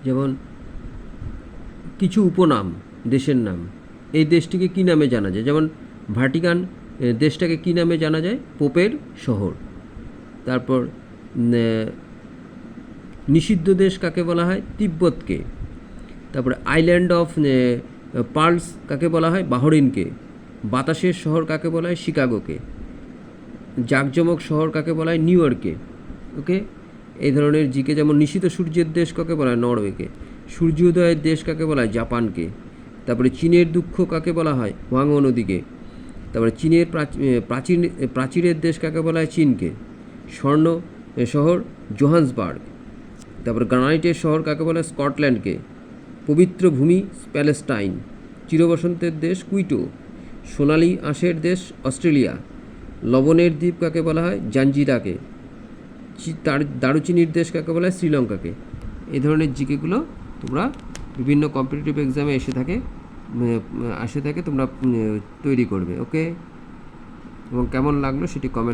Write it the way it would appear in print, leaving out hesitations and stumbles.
যেমন কিছু উপনাম দেশের নাম, এই দেশটিকে কী নামে জানা যায়? যেমন ভাটিকান দেশটাকে কী নামে জানা যায়? পোপের শহর। তারপর নিষিদ্ধ দেশ কাকে বলা হয়? তিব্বতকে। তারপরে আইল্যান্ড অফ পার্লস কাকে বলা হয়? বাহরিনকে। বাতাসের শহর কাকে বলা হয়? শিকাগোকে। জাঁকজমক শহর কাকে বলা হয়? নিউ ইয়র্কে। ওকে, এই ধরনের জিকে। যেমন নিশীথ সূর্যের দেশ কাকে বলা হয়? নরওয়েকে। সূর্যোদয়ের দেশ কাকে বলা হয়? জাপানকে। তারপরে চীনের দুঃখ কাকে বলা হয়? হোয়াংহো নদীকে। তারপরে চীনের প্রাচীরের দেশ কাকে বলা হয়? চীনকে। স্বর্ণ শহর জোহান্সবার্গ। তারপরে গ্রানাইটের শহর কাকে বলা হয়? স্কটল্যান্ডকে। পবিত্র ভূমি প্যালেস্টাইন। চিরবসন্তের দেশ কুইটো। সোনালি আঁশের দেশ অস্ট্রেলিয়া। লবণের দ্বীপ কাকে বলা হয়? জাঞ্জিরাকে। দারুচিনির দেশ কাকে বলা হয়? শ্রীলঙ্কাকে। এই ধরনের জিকেগুলো তোমরা বিভিন্ন কম্পিটিটিভ এক্সামে আসে থাকে তোমরা তৈরি করবে। ওকে, এবং কেমন লাগলো সেটি কমেন্ট